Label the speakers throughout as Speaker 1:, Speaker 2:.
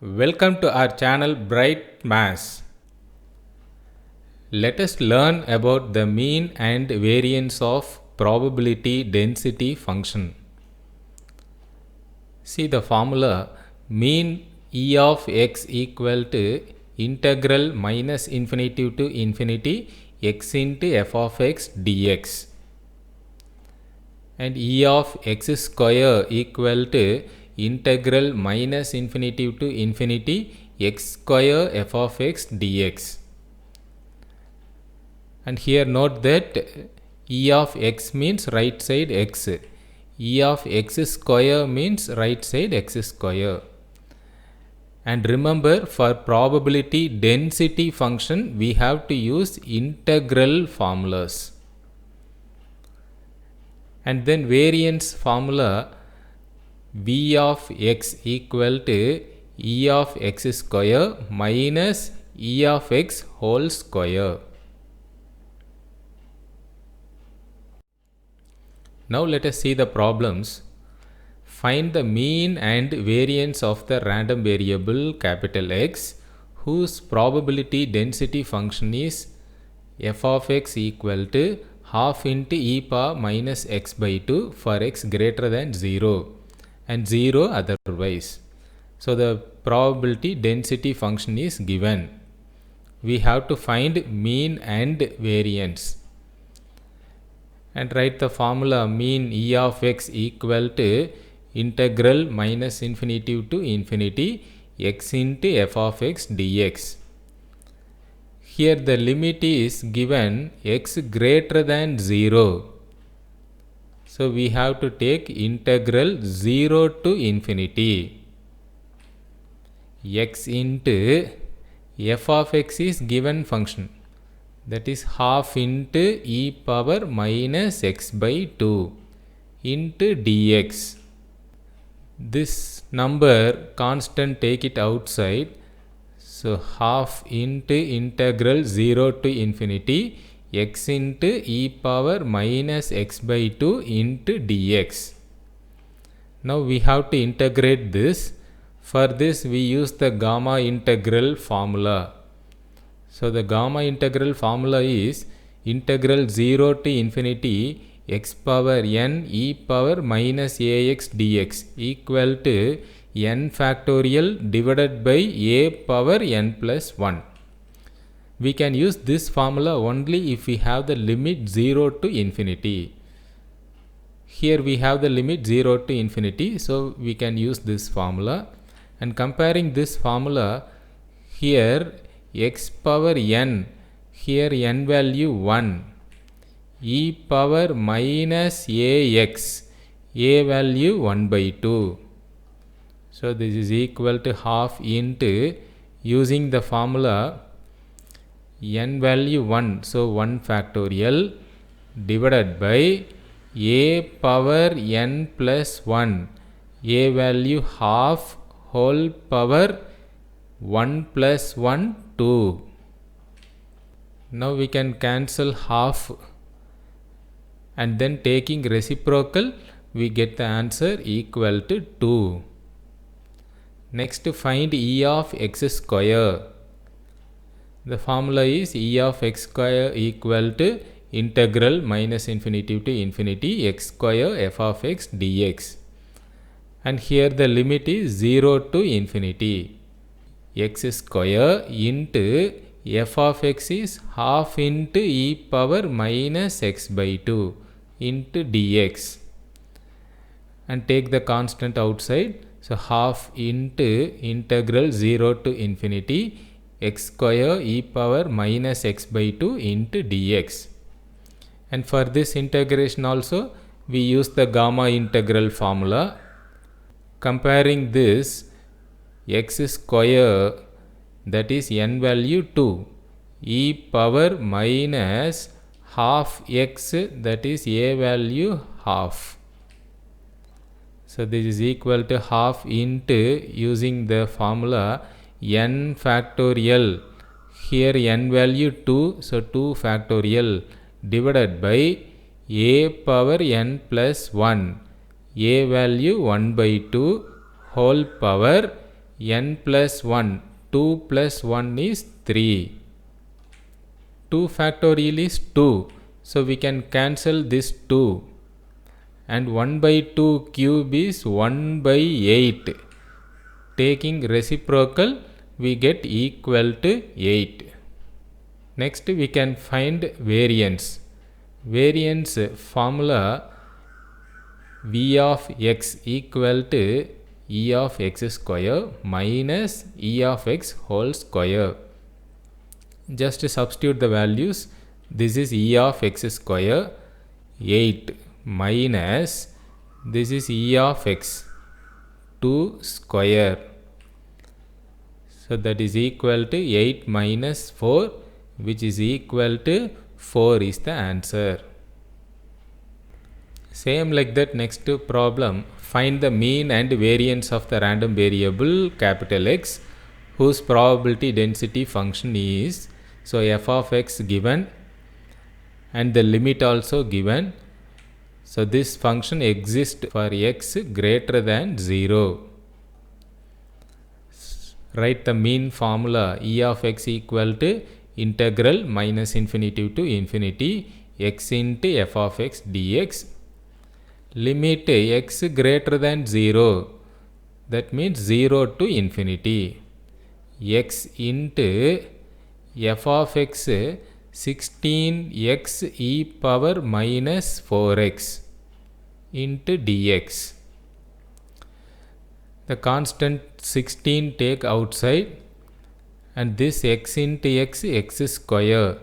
Speaker 1: Welcome to our channel Bright Maths. Let us learn about the mean and variance of probability density function. See the formula: mean E of x equal to integral minus infinity to infinity x into f of x dx, and E of x square equal to integral minus infinity to infinity x square f of x dx. And here note that E of x means right side x, E of x square means right side x square. And remember, for probability density function we have to use integral formulas. And then variance formula: V of x equal to E of x square minus E of x whole square. Now let us see the problems. Find the mean and variance of the random variable capital X whose probability density function is f of x equal to half into e power minus x by 2 for x greater than 0 and 0 otherwise. So the probability density function is given. We have to find mean and variance. And write the formula: mean E of x equal to integral minus infinity to infinity x into f of x dx. Here the limit is given x greater than 0. So we have to take integral 0 to infinity. X into f of x is given function, that is half into e power minus x by 2 into dx. This number constant, take it outside. So half into integral 0 to infinity x into e power minus x by 2 into dx. Now we have to integrate this. For this we use the gamma integral formula. So the gamma integral formula is integral 0 to infinity x power n e power minus ax dx equal to n factorial divided by a power n plus 1. We can use this formula only if we have the limit 0 to infinity. Here we have the limit 0 to infinity, so we can use this formula. And comparing this formula, here x power n, here n value 1, e power minus ax, a value 1 by 2. So this is equal to half into, using the formula, n value 1, so 1 factorial divided by a power n plus 1, a value half whole power 1 plus 1, 2. Now we can cancel half, and then taking reciprocal we get the answer equal to 2. Next, find E of x square. The formula is E of x square equal to integral minus infinity to infinity x square f of x dx. And here the limit is 0 to infinity. X square into f of x is half into e power minus x by 2 into dx. And take the constant outside. So half into integral 0 to infinity x square e power minus x by 2 into dx. And for this integration also we use the gamma integral formula. Comparing this, x square, that is n value 2, e power minus half x, that is a value half. So this is equal to half into, using the formula, n factorial, here n value 2, so 2 factorial divided by a power n plus 1, a value 1 by 2 whole power n plus 1. 2 plus 1 is 3. 2 factorial is 2. So we can cancel this 2. And 1 by 2 cube is 1 by 8. Taking reciprocal, we get equal to 8. Next we can find variance. Variance formula v of x equal to e of x square minus e of x whole square. Just substitute the values. This is e of x square 8 minus this is e of x 2 square. So that is equal to 8 minus 4, which is equal to 4 is the answer. Same like that, next problem. Find the mean and variance of the random variable capital X whose probability density function is. So f of x given and the limit also given. So this function exists for x greater than 0. Write the mean formula. E of x equal to integral minus infinity to infinity x into f of x dx. Limit x greater than 0. That means 0 to infinity. X into f of x 16x e power minus 4x into dx. The constant 16 take outside and this x into x square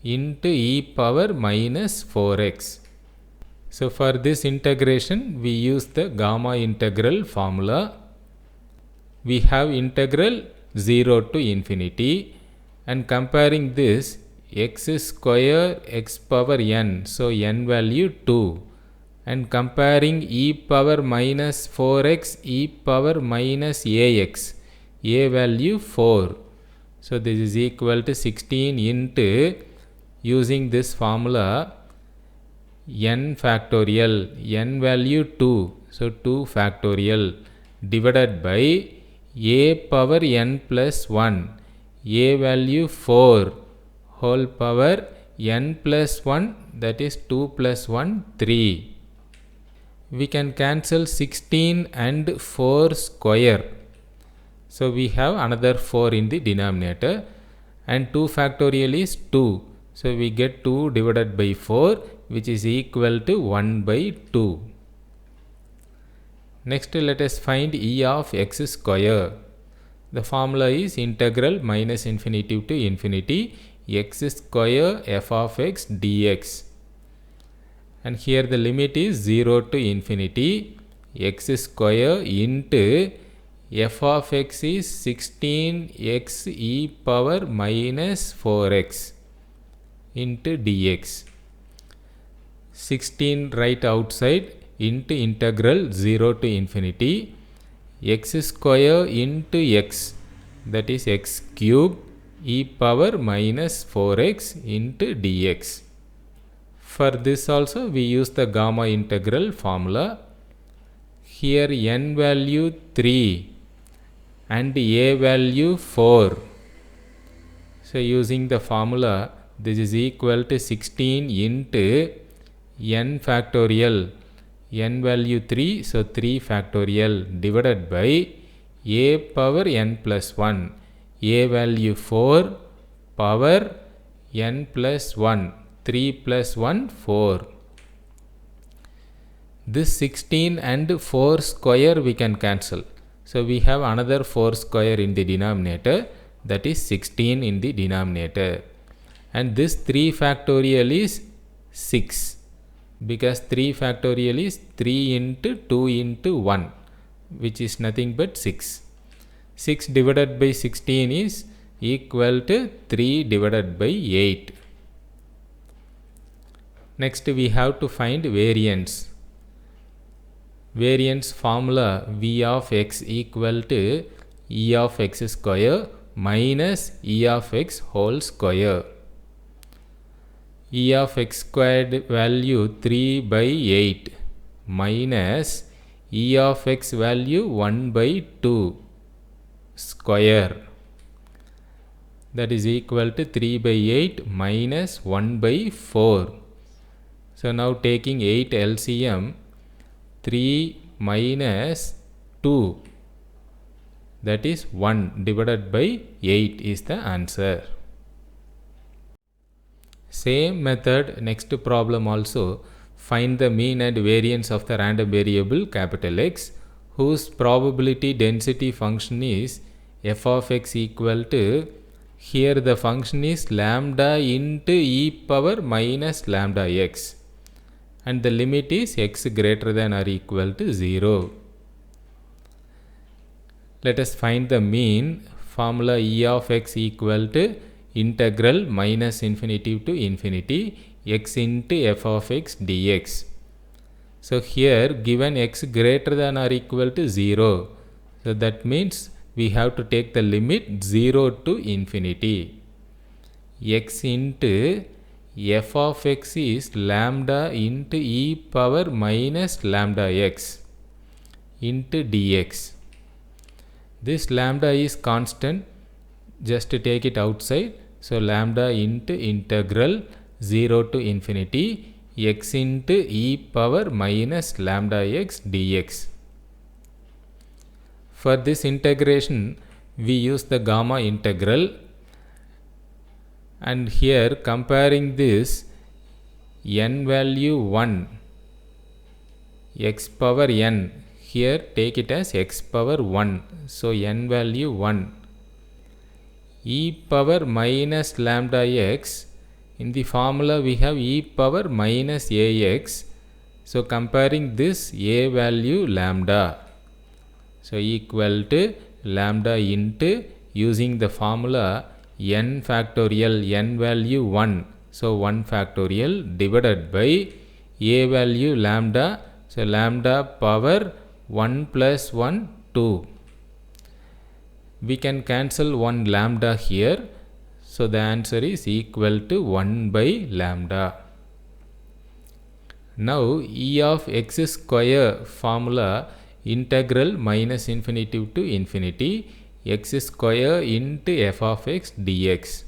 Speaker 1: into e power minus 4x. So for this integration we use the gamma integral formula. We have integral 0 to infinity and comparing this x square x power n, so n value 2, and comparing e power minus 4x e power minus ax, a value 4. So this is equal to 16 into, using this formula, n factorial, n value 2, so 2 factorial divided by a power n plus 1, a value 4 whole power n plus 1, that is 2 plus 1, 3. We can cancel 16 and 4 square. So we have another 4 in the denominator and 2 factorial is 2. So we get 2 divided by 4, which is equal to 1 by 2. Next let us find e of x square. The formula is integral minus infinity to infinity x square f of x dx. And here the limit is 0 to infinity x square into f of x is 16x e power minus 4x into dx. 16 right outside into integral 0 to infinity x square into x, that is x cube e power minus 4x into dx. For this also we use the gamma integral formula. Here n value 3 and a value 4. So using the formula, this is equal to 16 into n factorial, n value 3, so 3 factorial divided by a power n plus 1, a value 4 power n plus 1, 3 plus 1, 4. This 16 and 4 square we can cancel. So we have another 4 square in the denominator, that is 16 in the denominator. And this 3 factorial is 6, because 3 factorial is 3 into 2 into 1, which is nothing but 6. 6 divided by 16 is equal to 3 divided by 8. Next we have to find variance. Variance formula v of x equal to e of x square minus e of x whole square. E of x squared value 3 by 8 minus e of x value 1 by 2. square, that is equal to 3 by 8 minus 1 by 4. So now taking 8 LCM, 3 minus 2, that is 1 divided by 8 is the answer. Same method, next problem also. Find the mean and variance of the random variable capital X whose probability density function is f of x equal to, here the function is lambda into e power minus lambda x and the limit is x greater than or equal to 0. Let us find the mean. Formula e of x equal to integral minus infinity to infinity x into f of x dx. So here given x greater than or equal to 0. So that means we have to take the limit 0 to infinity. X into f of x is lambda into e power minus lambda x into dx. This lambda is constant, just to take it outside. So lambda into integral 0 to infinity x into e power minus lambda x dx. For this integration, we use the gamma integral, and here comparing this n value 1 x power n, here take it as x power 1, so n value 1 e power minus lambda x. In the formula we have e power minus ax, so comparing this a value lambda, so equal to lambda into, using the formula n factorial, n value 1, so 1 factorial divided by a value lambda, so lambda power 1 plus 1 2. We can cancel 1 lambda here, so the answer is equal to 1 by lambda. Now e of x square formula, integral minus infinity to infinity x square into f of x dx,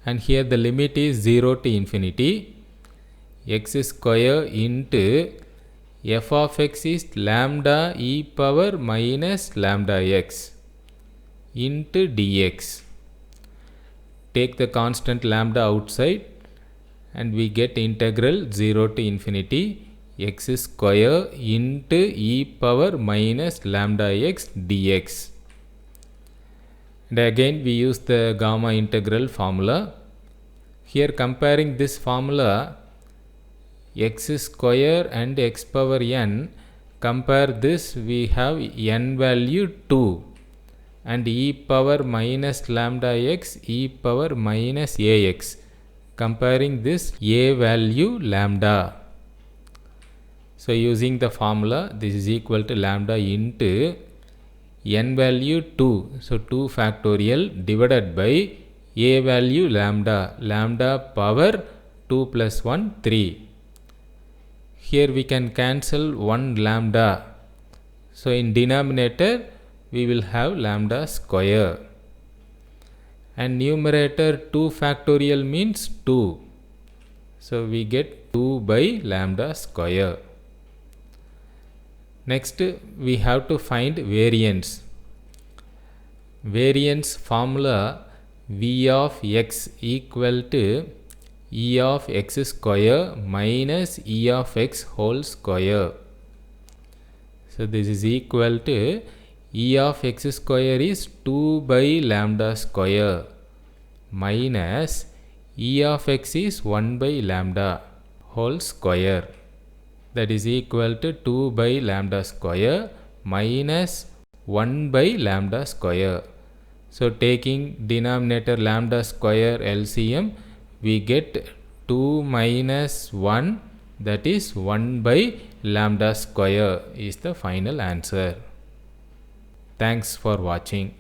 Speaker 1: and here the limit is 0 to infinity. X square into f of x is lambda e power minus lambda x into dx. Take the constant lambda outside and we get integral 0 to infinity x square into e power minus lambda x dx. And again we use the gamma integral formula. Here comparing this formula, x square and x power n, compare this, we have n value 2 and e power minus lambda x e power minus ax, comparing this a value lambda. So using the formula, this is equal to lambda into n value 2, so 2 factorial divided by a value lambda, lambda power 2 plus 1 3. Here we can cancel 1 lambda, so in denominator we will have lambda square, and numerator 2 factorial means 2, so we get 2 by lambda square. Next we have to find variance. Variance formula, v of x equal to e of x square minus e of x whole square. So this is equal to e of x square is 2 by lambda square minus e of x is 1 by lambda whole square, that is equal to 2 by lambda square minus 1 by lambda square. So taking denominator lambda square LCM, we get 2 minus 1, that is 1 by lambda square is the final answer. Thanks for watching.